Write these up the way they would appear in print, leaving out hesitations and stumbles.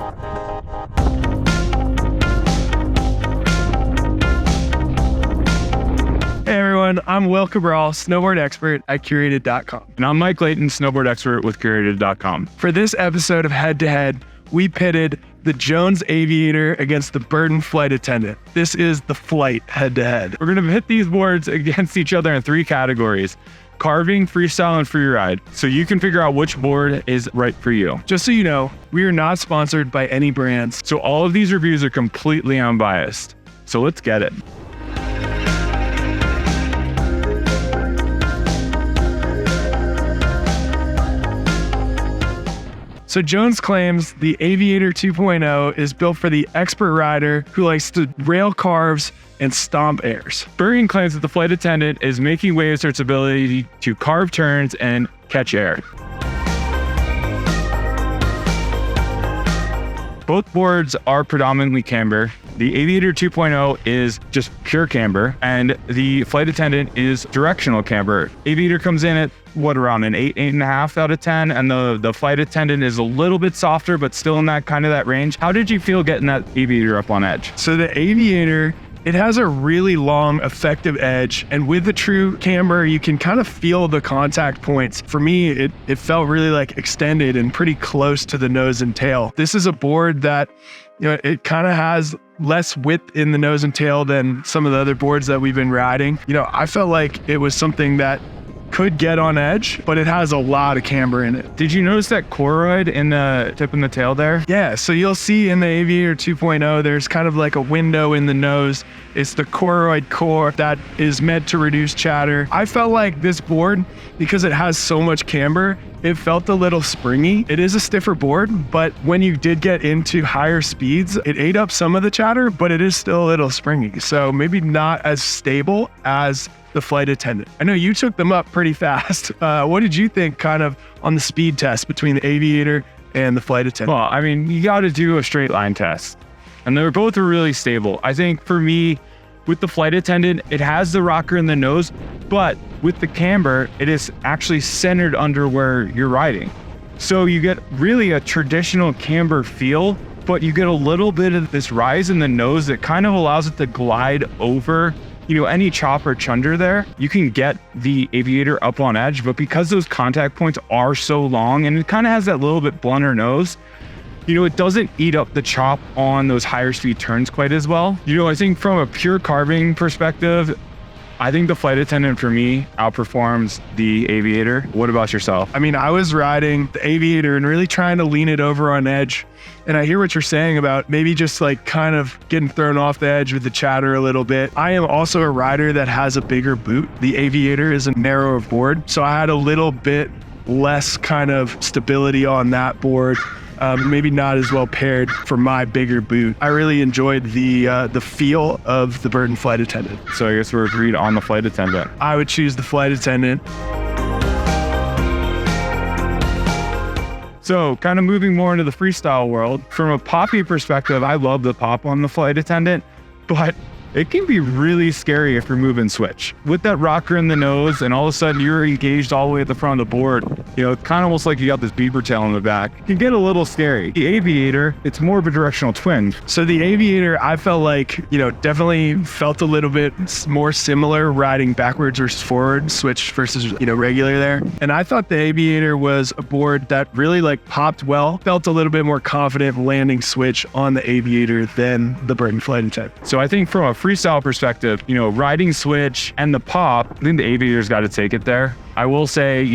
Hey everyone, I'm Will Cabral, snowboard expert at Curated.com. And I'm Mike Layton, snowboard expert with Curated.com. For this episode of Head to Head, we pitted the Jones Aviator against the Burton Flight Attendant. This is the flight head to head. We're going to pit these boards against each other in 3 categories: carving, freestyle, and freeride. So you can figure out which board is right for you. Just so you know, we are not sponsored by any brands. So all of these reviews are completely unbiased. So let's get it. So Jones claims the Aviator 2.0 is built for the expert rider who likes to rail carves and stomp airs. Burton claims that the flight attendant is making waves through its ability to carve turns and catch air. Both boards are predominantly camber. The Aviator 2.0 is just pure camber, and the flight attendant is directional camber. Aviator comes in at around an 8.5 out of 10, and the flight attendant is a little bit softer, but still in that range. How did you feel getting that Aviator up on edge? So the Aviator, it has a really long, effective edge, and with the true camber, you can kind of feel the contact points. For me, it felt really like extended and pretty close to the nose and tail. This is a board that, it kind of has less width in the nose and tail than some of the other boards that we've been riding. I felt like it was something that could get on edge, but it has a lot of camber in it. Did you notice that choroid in the tip and the tail there? Yeah, so you'll see in the Aviator 2.0, there's kind of like a window in the nose. It's the choroid core that is meant to reduce chatter. I felt like this board, because it has so much camber, it felt a little springy. It is a stiffer board, but when you did get into higher speeds, it ate up some of the chatter, but it is still a little springy. So maybe not as stable as the flight attendant. I know you took them up pretty fast. What did you think kind of on the speed test between the Aviator and the flight attendant? Well, I mean, you got to do a straight line test, and they were both really stable. I think for me, with the flight attendant, it has the rocker in the nose, but with the camber, it is actually centered under where you're riding. So you get really a traditional camber feel, but you get a little bit of this rise in the nose that kind of allows it to glide over any chop or chunder there. You can get the Aviator up on edge, but because those contact points are so long and it kind of has that little bit blunter nose, it doesn't eat up the chop on those higher speed turns quite as well. I think from a pure carving perspective, I think the flight attendant for me outperforms the Aviator. What about yourself? I mean, I was riding the Aviator and really trying to lean it over on edge. And I hear what you're saying about maybe just like kind of getting thrown off the edge with the chatter a little bit. I am also a rider that has a bigger boot. The Aviator is a narrower board, so I had a little bit less kind of stability on that board. Maybe not as well paired for my bigger boot. I really enjoyed the feel of the Burton flight attendant. So I guess we're agreed on the flight attendant. I would choose the flight attendant. So kind of moving more into the freestyle world, from a poppy perspective, I love the pop on the flight attendant, but it can be really scary if you're moving switch. With that rocker in the nose and all of a sudden you're engaged all the way at the front of the board, it's kind of almost like you got this beaver tail in the back. It can get a little scary. The Aviator, it's more of a directional twin. So the Aviator, I felt like, definitely felt a little bit more similar riding backwards versus forward, switch versus, regular there. And I thought the Aviator was a board that really popped well, felt a little bit more confident landing switch on the Aviator than the Burton flight attendant. So I think from a freestyle perspective, riding switch and the pop, I think the Aviator's got to take it there. I will say,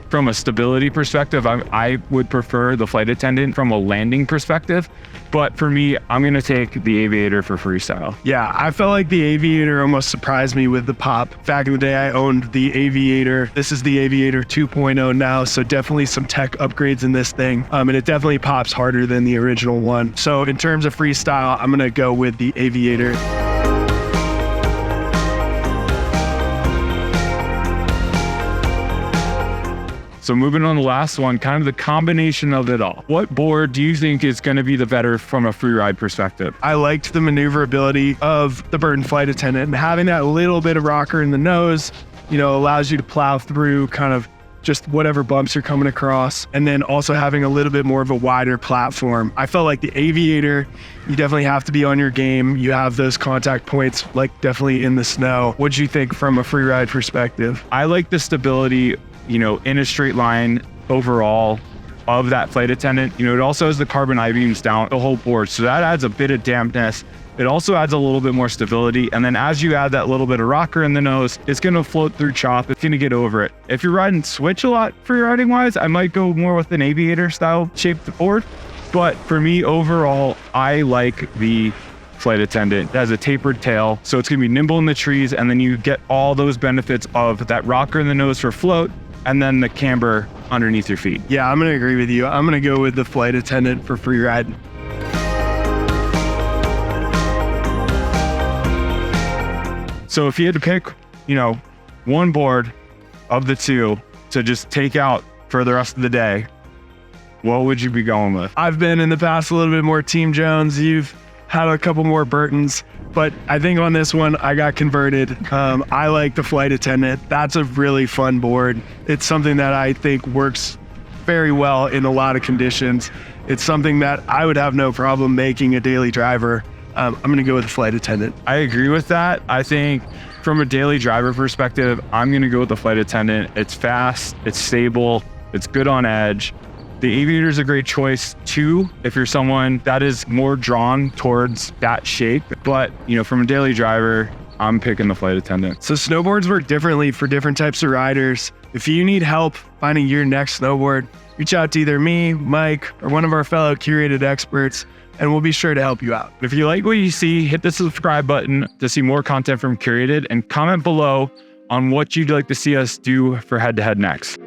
from a stability perspective, I would prefer the flight attendant from a landing perspective. But for me, I'm going to take the Aviator for freestyle. Yeah, I felt like the Aviator almost surprised me with the pop. Back in the day, I owned the Aviator. This is the Aviator 2.0 now, so definitely some tech upgrades in this thing. And it definitely pops harder than the original one. So in terms of freestyle, I'm going to go with the Aviator. So moving on to the last one, kind of the combination of it all. What board do you think is going to be the better from a freeride perspective? I liked the maneuverability of the Burton flight attendant, and having that little bit of rocker in the nose, allows you to plow through kind of just whatever bumps you're coming across. And then also having a little bit more of a wider platform. I felt like the Aviator, you definitely have to be on your game. You have those contact points, like definitely in the snow. What'd you think from a Freeride perspective? I like the stability, in a straight line overall of that flight attendant. It also has the carbon I-beams down the whole board. So that adds a bit of dampness. It also adds a little bit more stability. And then as you add that little bit of rocker in the nose, it's going to float through chop. It's going to get over it. If you're riding switch a lot free riding wise, I might go more with an Aviator style shaped board. But for me overall, I like the flight attendant. It has a tapered tail, so it's going to be nimble in the trees. And then you get all those benefits of that rocker in the nose for float and then the camber underneath your feet. Yeah, I'm going to agree with you. I'm going to go with the flight attendant for Freeride. So if you had to pick, one board of the two to just take out for the rest of the day, what would you be going with? I've been in the past a little bit more Team Jones. You've had a couple more Burtons, but I think on this one, I got converted. I like the flight attendant. That's a really fun board. It's something that I think works very well in a lot of conditions. It's something that I would have no problem making a daily driver. I'm going to go with the flight attendant. I agree with that. I think from a daily driver perspective, I'm going to go with the flight attendant. It's fast, it's stable, it's good on edge. The Aviator is a great choice too, if you're someone that is more drawn towards that shape. But, from a daily driver, I'm picking the flight attendant. So snowboards work differently for different types of riders. If you need help finding your next snowboard, reach out to either me, Mike, or one of our fellow Curated experts, and we'll be sure to help you out. If you like what you see, hit the subscribe button to see more content from Curated and comment below on what you'd like to see us do for head-to-head next.